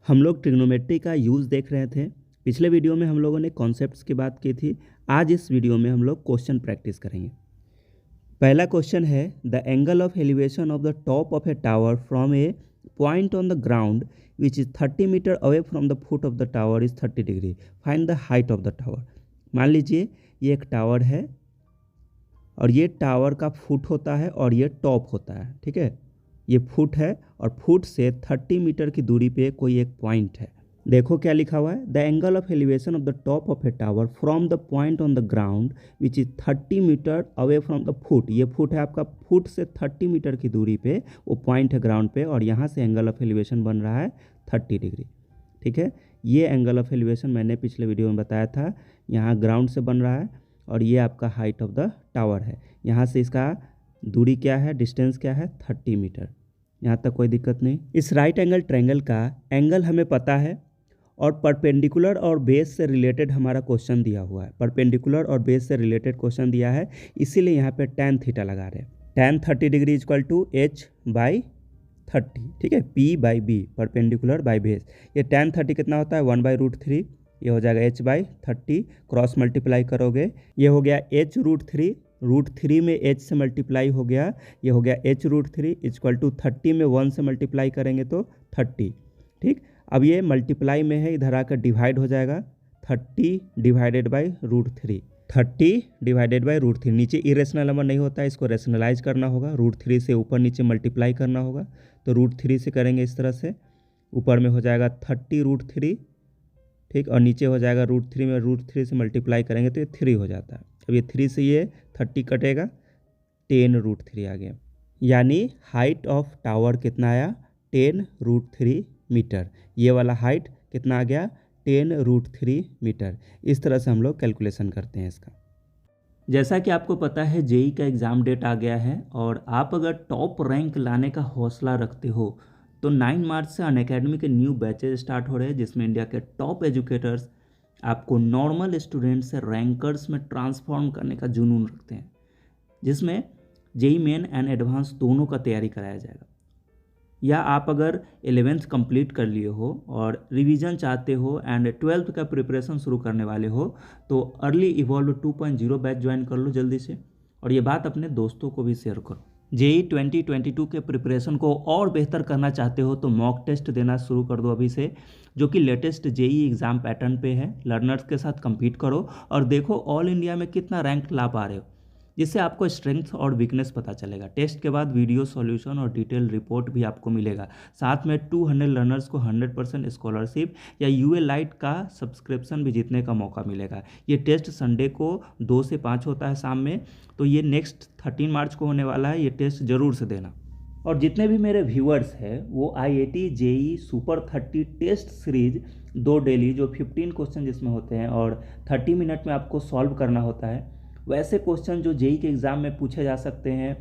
हम लोग ट्रिग्नोमेट्री का यूज़ देख रहे थे। पिछले वीडियो में हम लोगों ने कॉन्सेप्ट्स की बात की थी। आज इस वीडियो में हम लोग क्वेश्चन प्रैक्टिस करेंगे। पहला क्वेश्चन है, the angle of elevation of the top of a tower from a point on the ground which is 30 metre away from the foot of the tower is 30 degree. Find the height of the tower. मान लीजिए ये एक tower है और ये tower का foot होता है और ये टॉप होता है। ठीक है, ये फुट है और फुट से 30 मीटर की दूरी पे कोई एक पॉइंट है। देखो क्या लिखा हुआ है, the angle of elevation of the top of a tower from the point on the ground which is 30 metre away from the foot. ये फुट है आपका, फुट से 30 मीटर की दूरी पे वो पॉइंट है ग्राउंड पे, और यहाँ से एंगल ऑफ एलिवेशन बन रहा है 30 डिग्री। ठीक है, ये एंगल ऑफ एलिवेशन मैंने पिछले वीडियो में बताया था, यहाँ ग्राउंड से बन रहा है और ये आपका हाइट ऑफ द टावर है। यहाँ से इसका दूरी क्या है, डिस्टेंस क्या है, 30 मीटर। यहाँ तक कोई दिक्कत नहीं। इस राइट एंगल ट्रायंगल का एंगल हमें पता है और परपेंडिकुलर और बेस से रिलेटेड हमारा क्वेश्चन दिया हुआ है। परपेंडिकुलर और बेस से रिलेटेड क्वेश्चन दिया है, इसीलिए यहाँ पे tan थीटा लगा रहे हैं। tan 30 degree equal to h/30। ठीक है, p/b परपेंडिकुलर बाई बेस। ये tan 30 कितना होता है, 1/√3। ये हो जाएगा h/30, क्रॉस मल्टीप्लाई करोगे, ये हो गया h√3। √3 में h से मल्टीप्लाई हो गया, ये हो गया h√3 इक्वल टू 30 में 1 से मल्टीप्लाई करेंगे तो 30। ठीक, अब ये मल्टीप्लाई में है, इधर आकर डिवाइड हो जाएगा, 30 डिवाइडेड बाई √3। 30 divided by √3। नीचे इरेशनल नंबर नहीं होता है, इसको रेशनलाइज करना होगा। √3 से ऊपर नीचे मल्टीप्लाई करना होगा, तो √3 से करेंगे इस तरह से, ऊपर में हो जाएगा 30√3। ठीक, और नीचे हो जाएगा √3 में √3 से मल्टीप्लाई करेंगे तो ये 3 हो जाता है। अब ये 3 से ये 30 कटेगा, 10√3 आ गया। यानी हाइट ऑफ टावर कितना आया, 10√3 मीटर। ये वाला हाइट कितना आ गया, 10√3 मीटर। इस तरह से हम लोग कैलकुलेशन करते हैं इसका। जैसा कि आपको पता है जेई का एग्ज़ाम डेट आ गया है, और आप अगर टॉप रैंक लाने का हौसला रखते हो तो 9 मार्च से अनअकैडमी के न्यू बैचेज स्टार्ट हो रहे हैं, जिसमें इंडिया के टॉप एजुकेटर्स आपको नॉर्मल स्टूडेंट से रैंकर्स में ट्रांसफॉर्म करने का जुनून रखते हैं, जिसमें जेई मेन एंड एडवांस दोनों का तैयारी कराया जाएगा। या आप अगर 11th कंप्लीट कर लिए हो और रिवीजन चाहते हो एंड 12th का प्रिपरेशन शुरू करने वाले हो, तो अर्ली इवॉल्व 2.0 बैच ज्वाइन कर लो जल्दी से, और ये बात अपने दोस्तों को भी शेयर करो। जेई 2022 के प्रिपरेशन को और बेहतर करना चाहते हो तो मॉक टेस्ट देना शुरू कर दो अभी से, जो कि लेटेस्ट जेई एग्ज़ाम पैटर्न पे है। लर्नर्स के साथ compete करो और देखो ऑल इंडिया में कितना रैंक ला पा रहे हो, जिससे आपको स्ट्रेंथ और वीकनेस पता चलेगा। टेस्ट के बाद वीडियो सॉल्यूशन और डिटेल रिपोर्ट भी आपको मिलेगा। साथ में 200 लर्नर्स को 100% स्कॉलरशिप या यूए लाइट का सब्सक्रिप्शन भी जीतने का मौका मिलेगा। ये टेस्ट संडे को 2 से 5 होता है शाम में, तो ये नेक्स्ट 13 मार्च को होने वाला है। ये टेस्ट ज़रूर से देना। और जितने भी मेरे व्यूअर्स हैं वो IIT JEE super 30 test series 2 daily, जो 15 क्वेश्चन जिसमें होते हैं और 30 मिनट में आपको सॉल्व करना होता है, वैसे क्वेश्चन जो जेई के एग्ज़ाम में पूछे जा सकते हैं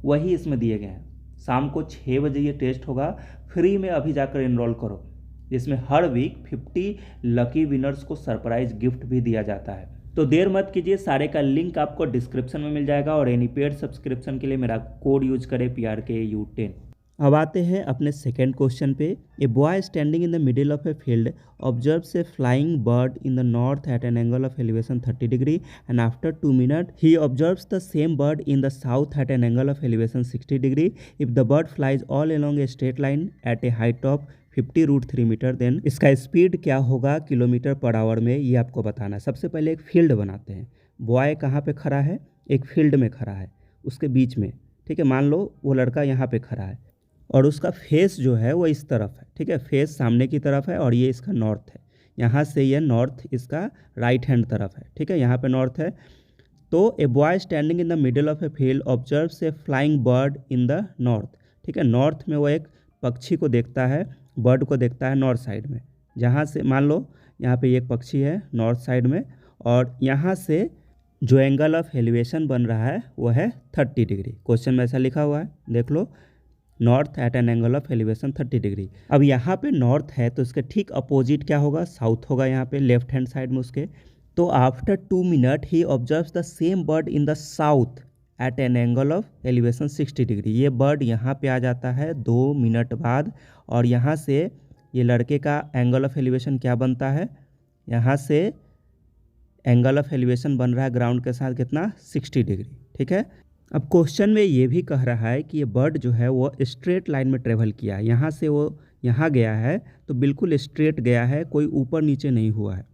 वही इसमें दिए गए हैं। शाम को 6 बजे ये टेस्ट होगा, फ्री में अभी जाकर एनरोल करो, जिसमें हर वीक 50 लकी विनर्स को सरप्राइज गिफ्ट भी दिया जाता है। तो देर मत कीजिए, सारे का लिंक आपको डिस्क्रिप्शन में मिल जाएगा, और एनी पेड सब्सक्रिप्शन के लिए मेरा कोड यूज करें PRKU10। अब आते हैं अपने सेकेंड क्वेश्चन पे। A boy standing in the middle of a field observes a flying bird in the north at an angle of elevation 30 degree and after 2 minute he observes the same bird in the south at an angle of elevation 60 degree. If the bird flies all along a straight line at a height of 50√3 metre, then इसका speed क्या होगा kilometre per hour में, ये आपको बताना है। सबसे पहले एक फील्ड बनाते हैं। बॉय कहाँ पे खड़ा है, एक फील्ड में खड़ा है, उसके बीच में। ठीक है, मान लो वो लड़का यहाँ पे खड़ा है और उसका फेस जो है वो इस तरफ है। ठीक है, फेस सामने की तरफ है और ये इसका नॉर्थ है। यहाँ से ये नॉर्थ इसका राइट हैंड तरफ है। ठीक है, यहाँ पे नॉर्थ है। तो ए boy standing in the middle of a field observes a flying bird in the north. ठीक है, नॉर्थ में वो एक पक्षी को देखता है, बर्ड को देखता है नॉर्थ साइड में। जहाँ से मान लो यहाँ पे एक पक्षी है नॉर्थ साइड में, और यहाँ से जो एंगल ऑफ एलिवेशन बन रहा है वो है 30 डिग्री। क्वेश्चन में ऐसा लिखा हुआ है, देख लो, north at an angle of elevation 30 degree. अब यहाँ पे नॉर्थ है तो इसके ठीक अपोजिट क्या होगा, साउथ होगा, यहाँ पे लेफ्ट हैंड साइड में उसके। तो after 2 minute he observes the same bird in the south at an angle of elevation 60 degree. ये बर्ड यहाँ पे आ जाता है 2 मिनट बाद, और यहाँ से ये लड़के का एंगल ऑफ एलिवेशन क्या बनता है, यहाँ से एंगल ऑफ एलिवेशन बन रहा है ग्राउंड के साथ कितना 60 डिग्री। ठीक है, अब क्वेश्चन में ये भी कह रहा है कि ये बर्ड जो है वो स्ट्रेट लाइन में ट्रेवल किया है, यहाँ से वो यहाँ गया है तो बिल्कुल स्ट्रेट गया है, कोई ऊपर नीचे नहीं हुआ है।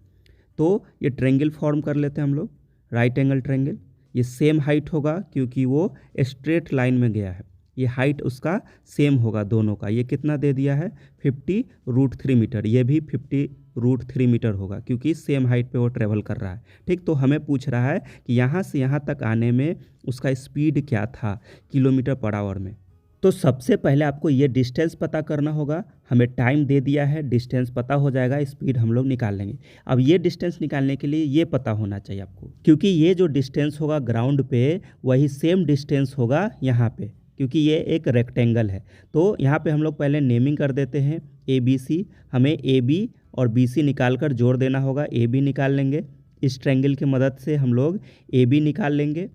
तो ये ट्रेंगल फॉर्म कर लेते हैं हम लोग, राइट एंगल ट्रेंगल। ये सेम हाइट होगा क्योंकि वो स्ट्रेट लाइन में गया है, ये हाइट उसका सेम होगा दोनों का। ये कितना दे दिया है 50√3 मीटर, ये भी 50√3 मीटर होगा क्योंकि सेम हाइट पे वो ट्रेवल कर रहा है। ठीक, तो हमें पूछ रहा है कि यहाँ से यहाँ तक आने में उसका स्पीड क्या था किलोमीटर पर आवर में। तो सबसे पहले आपको ये डिस्टेंस पता करना होगा, हमें टाइम दे दिया है, डिस्टेंस पता हो जाएगा, स्पीड हम लोग निकाल लेंगे। अब ये डिस्टेंस निकालने के लिए ये पता होना चाहिए आपको, क्योंकि ये जो डिस्टेंस होगा ग्राउंड पे वही सेम डिस्टेंस होगा यहाँ पे, क्योंकि ये एक रेक्टेंगल है। तो यहाँ पे हम लोग पहले नेमिंग कर देते हैं ABC, हमें AB और BC निकाल कर जोड़ देना होगा, AB निकाल लेंगे, इस ट्रायंगल की मदद से हम लोग AB निकाल लेंगे,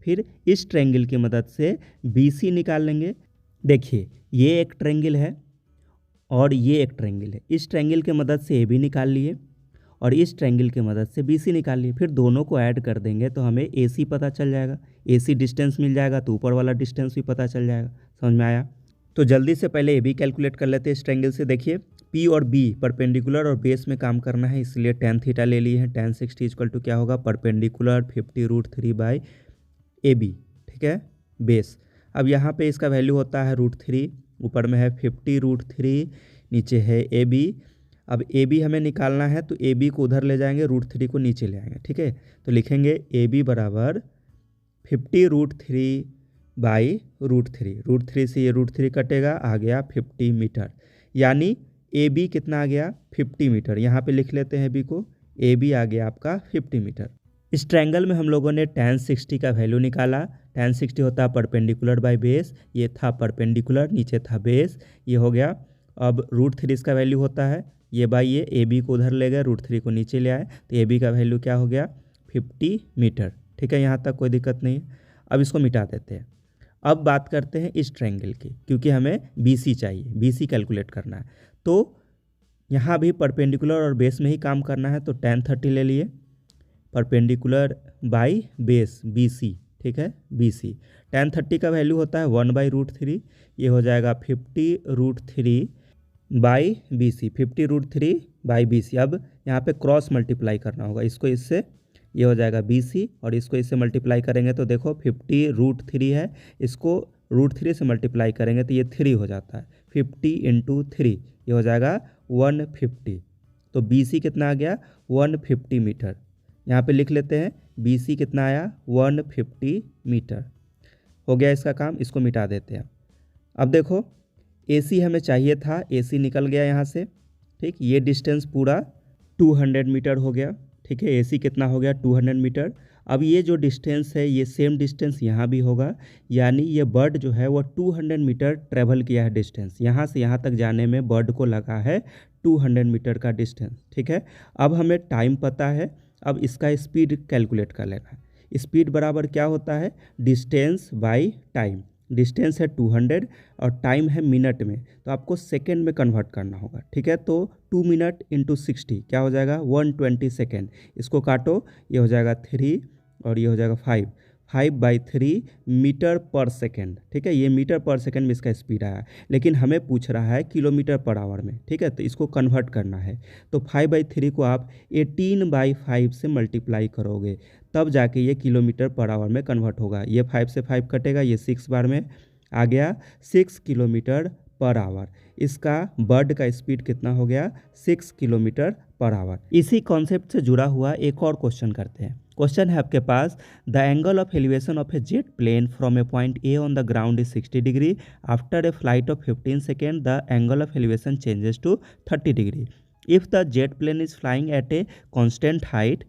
फिर इस ट्रायंगल की मदद से BC निकाल लेंगे। देखिए ये एक ट्रायंगल है और ये एक ट्रायंगल है, इस ट्रायंगल की मदद से AB निकाल लिए और इस ट्रायंगल की मदद से BC निकाल लिए, फिर दोनों को ऐड कर देंगे तो हमें AC पता चल जाएगा, AC डिस्टेंस मिल जाएगा तो ऊपर वाला डिस्टेंस भी पता चल जाएगा। समझ में आया? तो जल्दी से पहले AB कैलकुलेट कर लेते हैं इस ट्रायंगल से। देखिए P और B परपेंडिकुलर और बेस में काम करना है, इसलिए tan थीटा ले लिए हैं। tan 60 इक्वल टू क्या होगा, परपेंडिकुलर 50√3/AB। ठीक है, बेस। अब यहाँ पे इसका वैल्यू होता है √3, ऊपर में है 50√3, नीचे है AB। अब AB हमें निकालना है तो AB को उधर ले जाएंगे, √3 को नीचे ले आएंगे। ठीक है, तो लिखेंगे AB बराबर 50√3/√3, √3 से ये √3 कटेगा, आ गया 50 मीटर, यानी AB कितना आ गया 50 मीटर। यहाँ पे लिख लेते हैं AB को, AB आ गया आपका 50 मीटर। इस ट्रायंगल में हम लोगों ने tan 60 का वैल्यू निकाला। tan 60 होता है परपेंडिकुलर बाय बेस, ये था परपेंडिकुलर, नीचे था बेस, ये हो गया। अब √3 इसका वैल्यू होता है, ये बाई ये AB को उधर ले गए, √3 को नीचे ले आए, तो AB का वैल्यू क्या हो गया 50 मीटर। ठीक है, यहाँ तक कोई दिक्कत नहीं है। अब इसको मिटा देते हैं। अब बात करते हैं इस ट्रायंगल की, क्योंकि हमें BC चाहिए, BC कैलकुलेट करना है। तो यहाँ भी परपेंडिकुलर और बेस में ही काम करना है, तो tan 30 ले लिए, परपेंडिकुलर बाई बेस BC। ठीक है, BC tan 30 का वैल्यू होता है 1/√3, ये हो जाएगा 50√3/BC, 50√3/BC। अब यहाँ पे क्रॉस मल्टीप्लाई करना होगा, इसको इससे, ये हो जाएगा BC और इसको इससे मल्टीप्लाई करेंगे तो देखो 50√3 है, इसको √3 से मल्टीप्लाई करेंगे तो ये 3 हो जाता है, 50 × 3 ये हो जाएगा 150। तो BC कितना आ गया 150 मीटर। यहाँ पे लिख लेते हैं BC कितना आया 150 मीटर। हो गया इसका काम, इसको मिटा देते हैं। अब देखो AC हमें चाहिए था, AC निकल गया यहाँ से। ठीक, ये डिस्टेंस पूरा 200 मीटर हो गया। ठीक है, AC कितना हो गया 200 मीटर। अब ये जो डिस्टेंस है ये सेम डिस्टेंस यहाँ भी होगा, यानी ये बर्ड जो है वो 200 मीटर ट्रैवल किया है डिस्टेंस, यहाँ से यहाँ तक जाने में बर्ड को लगा है 200 मीटर का डिस्टेंस। ठीक है, अब हमें टाइम पता है, अब इसका स्पीड कैलकुलेट कर लेना है। स्पीड बराबर क्या होता है, डिस्टेंस बाई टाइम। डिस्टेंस है 200 और टाइम है मिनट में, तो आपको सेकंड में कन्वर्ट करना होगा। ठीक है, तो 2 मिनट × 60 क्या हो जाएगा 120 सेकेंड। इसको काटो, ये हो जाएगा 3 और ये हो जाएगा 5/3 मीटर पर सेकेंड। ठीक है, ये मीटर पर सेकेंड में इसका स्पीड आया, लेकिन हमें पूछ रहा है किलोमीटर पर आवर में। ठीक है, तो इसको कन्वर्ट करना है, तो 5/3 को आप 18/5 से मल्टीप्लाई करोगे, तब जाके ये किलोमीटर पर आवर में कन्वर्ट होगा। ये 5 से 5 कटेगा, ये 6 बार में आ गया 6 किलोमीटर पर आवर। इसका बर्ड का स्पीड कितना हो गया 6 किलोमीटर पर आवर। इसी कॉन्सेप्ट से जुड़ा हुआ एक और क्वेश्चन करते हैं। क्वेश्चन है आपके पास, the angle of elevation of a jet plane from a point A on the ground is 60 degree. After a flight of 15 second the angle of elevation changes to 30 degree. If the jet plane is flying at a constant height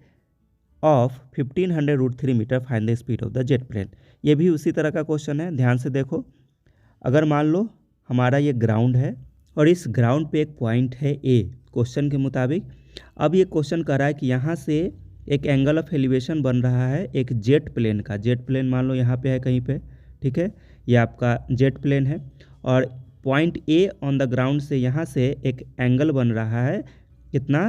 of 1500√3 metre, find the speed of the jet plane. ये भी उसी तरह का question है, ध्यान से देखो। अगर मान लो हमारा ये ग्राउंड है और इस ग्राउंड पे एक पॉइंट है A क्वेश्चन के मुताबिक। अब ये क्वेश्चन कर रहा है कि यहाँ से एक एंगल ऑफ एलिवेशन बन रहा है एक जेट प्लेन का। जेट प्लेन मान लो यहाँ पे है कहीं पे, ठीक है, ये आपका जेट प्लेन है और point A on the ground से यहाँ से एक एंगल बन रहा है कितना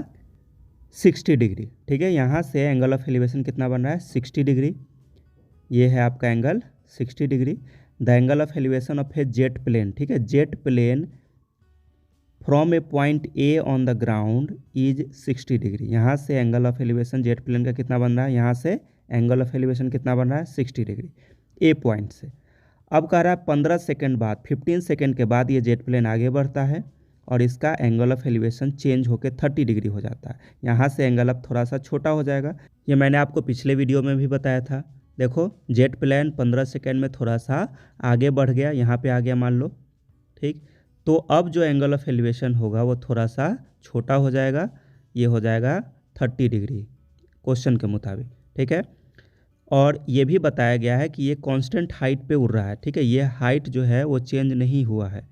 60 डिग्री। ठीक है, यहाँ से एंगल ऑफ एलिवेशन कितना बन रहा है 60 डिग्री। ये है आपका angle 60 degree. The angle of elevation of a jet plane, ठीक है, jet plane from a point A on the ground is 60 degree. यहाँ से angle of elevation jet plane का कितना बन रहा है, यहाँ से एंगल ऑफ एलिवेशन कितना बन रहा है 60 डिग्री ए पॉइंट से। अब कह रहा है 15 सेकेंड बाद 15 सेकेंड के बाद ये जेट प्लेन आगे बढ़ता है और इसका एंगल ऑफ एलिवेशन चेंज होकर 30 डिग्री हो जाता है। यहाँ से एंगल अब थोड़ा सा छोटा हो जाएगा। ये मैंने आपको पिछले वीडियो में भी बताया था। देखो जेट प्लेन 15 सेकेंड में थोड़ा सा आगे बढ़ गया, यहाँ पे आ गया मान लो, ठीक। तो अब जो एंगल ऑफ एलिवेशन होगा वो थोड़ा सा छोटा हो जाएगा, ये हो जाएगा 30 डिग्री क्वेश्चन के मुताबिक, ठीक है। और ये भी बताया गया है कि ये कांस्टेंट हाइट पे उड़ रहा है, ठीक है, ये हाइट जो है वो चेंज नहीं हुआ है।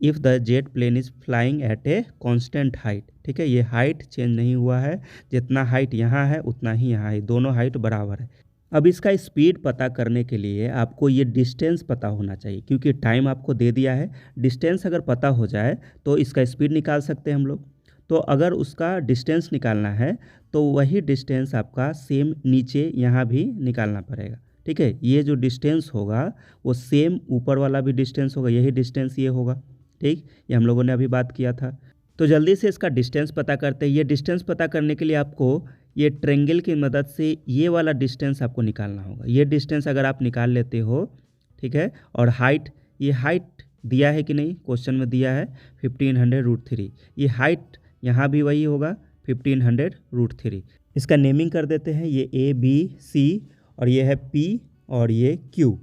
If the jet plane is flying at a constant height, ठीक है, ये हाइट चेंज नहीं हुआ है, जितना हाइट यहाँ है उतना ही यहाँ है, दोनों हाइट बराबर है। अब इसका स्पीड पता करने के लिए आपको ये डिस्टेंस पता होना चाहिए, क्योंकि टाइम आपको दे दिया है। डिस्टेंस अगर पता हो जाए तो इसका स्पीड निकाल सकते हैं हम लोग। तो अगर उसका डिस्टेंस निकालना है तो वही डिस्टेंस आपका सेम नीचे यहाँ भी निकालना पड़ेगा, ठीक है। ये जो डिस्टेंस होगा वो सेम ऊपर वाला भी डिस्टेंस होगा, यही डिस्टेंस ये होगा, ठीक। ये हम लोगों ने अभी बात किया था। तो जल्दी से इसका डिस्टेंस पता करते हैं। ये डिस्टेंस पता करने के लिए आपको ये ट्रेंगल की मदद से ये वाला डिस्टेंस आपको निकालना होगा। ये डिस्टेंस अगर आप निकाल लेते हो, ठीक है, और हाइट, ये हाइट दिया है कि नहीं, क्वेश्चन में दिया है 1500√3। ये हाइट यहाँ भी वही होगा 1500√3। इसका नेमिंग कर देते हैं, ये ABC और ये है P और ये Q।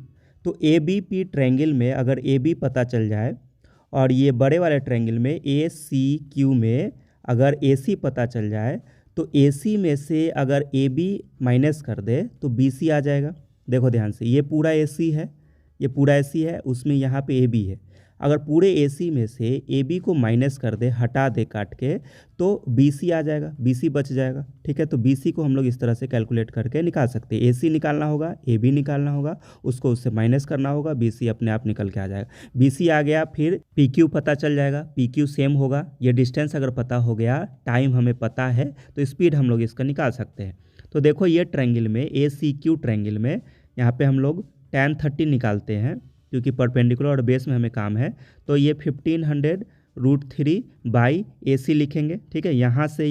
तो ABP ट्रायंगल में अगर AB पता चल जाए और ये बड़े वाले ट्रायंगल में ACQ में अगर AC पता चल जाए तो AC में से अगर AB माइनस कर दे तो BC आ जाएगा। देखो ध्यान से, ये पूरा AC है, ये पूरा AC है, उसमें यहाँ पे AB है। अगर पूरे AC में से AB को माइनस कर दे, हटा दे काट के, तो BC आ जाएगा, BC बच जाएगा, ठीक है। तो BC को हम लोग इस तरह से कैलकुलेट करके निकाल सकते हैं। AC निकालना होगा, AB निकालना होगा, उसको उससे माइनस करना होगा, BC अपने आप निकल के आ जाएगा। BC आ गया, फिर PQ पता चल जाएगा, PQ सेम होगा। ये डिस्टेंस अगर पता हो गया, टाइम हमें पता है, तो स्पीड हम लोग इसका निकाल सकते हैं। तो देखो ये ट्रायंगल में, ACQ ट्रायंगल में यहाँ पे हम लोग tan 30 निकालते हैं, क्योंकि परपेंडिकुलर और बेस में हमें काम है। तो ये 1500√3 बाई AC लिखेंगे, ठीक है। यहाँ से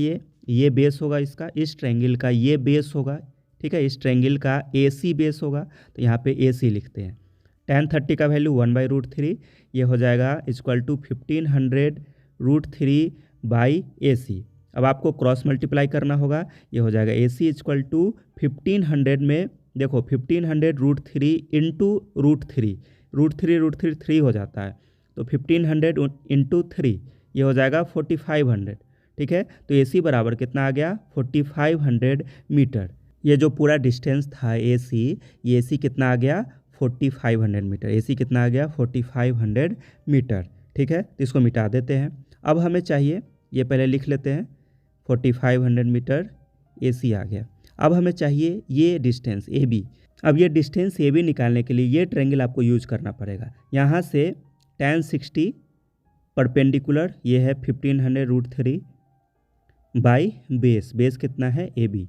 ये बेस होगा इसका, इस ट्रायंगल का ये बेस होगा, ठीक है, इस ट्रायंगल का AC बेस होगा, तो यहाँ पे AC लिखते हैं। tan 30 का वैल्यू 1/√3, ये हो जाएगा इक्वल टू 1500√3 बाई AC। अब आपको क्रॉस मल्टीप्लाई करना होगा, ये हो जाएगा AC इक्वल टू 1500 में, देखो 1500√3 इंटू √3, √3 3 हो जाता है, तो 1500 इंटू 3 ये हो जाएगा 4500, ठीक है। तो AC बराबर कितना आ गया 4500 मीटर। ये जो पूरा डिस्टेंस था AC, ये AC कितना आ गया 4500 मीटर। AC कितना आ गया 4500 मीटर, ठीक है। तो इसको मिटा देते हैं। अब हमें चाहिए, ये पहले लिख लेते हैं, 4500 मीटर AC आ गया। अब हमें चाहिए ये डिस्टेंस AB। अब ये डिस्टेंस AB निकालने के लिए ये ट्रायंगल आपको यूज करना पड़ेगा। यहाँ से tan 60 परपेंडिकुलर, ये है 1500√3 बाई बेस कितना है AB,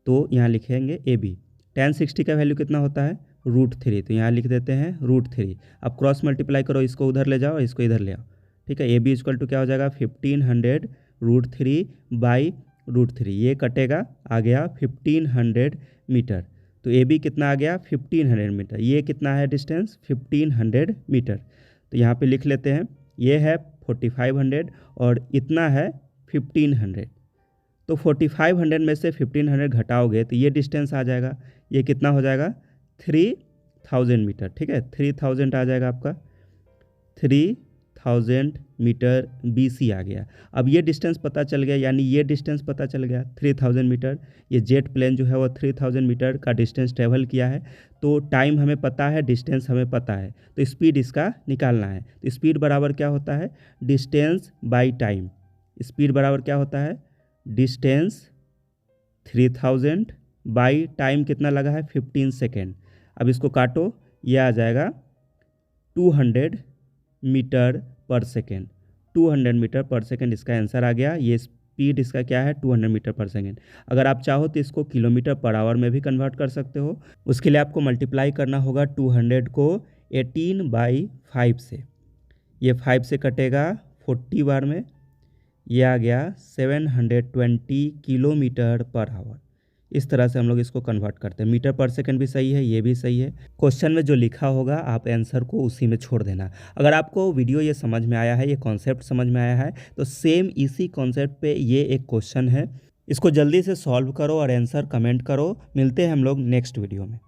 तो यहाँ लिखेंगे AB। tan 60 का वैल्यू कितना होता है √3, तो यहाँ लिख देते हैं √3। अब क्रॉस मल्टीप्लाई करो, इसको उधर ले जाओ, इसको इधर ले आओ, ठीक है। AB इक्वल टू क्या हो जाएगा 1500√3 बाई √3, ये कटेगा, आ गया 1500 मीटर। तो AB कितना आ गया 1500 मीटर। ये कितना है डिस्टेंस 1500 मीटर। तो यहाँ पे लिख लेते हैं, ये है 4500 और इतना है 1500। तो 4500 में से 1500 घटाओगे तो ये डिस्टेंस आ जाएगा, ये कितना हो जाएगा 3000 मीटर, ठीक है। 3000 आ जाएगा आपका, 3000 मीटर BC आ गया। अब ये डिस्टेंस पता चल गया, यानी ये डिस्टेंस पता चल गया 3000 मीटर। ये जेट प्लेन जो है वो 3000 मीटर का डिस्टेंस ट्रेवल किया है। तो टाइम हमें पता है, डिस्टेंस हमें पता है, तो स्पीड इसका निकालना है। तो स्पीड बराबर क्या होता है डिस्टेंस बाई टाइम। स्पीड बराबर क्या होता है डिस्टेंस 3000 बाई टाइम कितना लगा है 15 सेकेंड। अब इसको काटो, ये आ जाएगा 200 मीटर पर सेकेंड। 200 मीटर पर सेकेंड इसका आंसर आ गया। ये स्पीड इसका क्या है, 200 मीटर पर सेकेंड। अगर आप चाहो तो इसको किलोमीटर पर आवर में भी कन्वर्ट कर सकते हो। उसके लिए आपको मल्टीप्लाई करना होगा 200 को 18/5 से। ये 5 से कटेगा 40 बार में, ये आ गया 720 किलोमीटर पर आवर। इस तरह से हम लोग इसको कन्वर्ट करते हैं। मीटर पर सेकंड भी सही है, ये भी सही है। क्वेश्चन में जो लिखा होगा आप आंसर को उसी में छोड़ देना। अगर आपको वीडियो ये समझ में आया है, ये कॉन्सेप्ट समझ में आया है, तो सेम इसी कॉन्सेप्ट पे ये एक क्वेश्चन है, इसको जल्दी से सॉल्व करो और आंसर कमेंट करो। मिलते हैं हम लोग नेक्स्ट वीडियो में।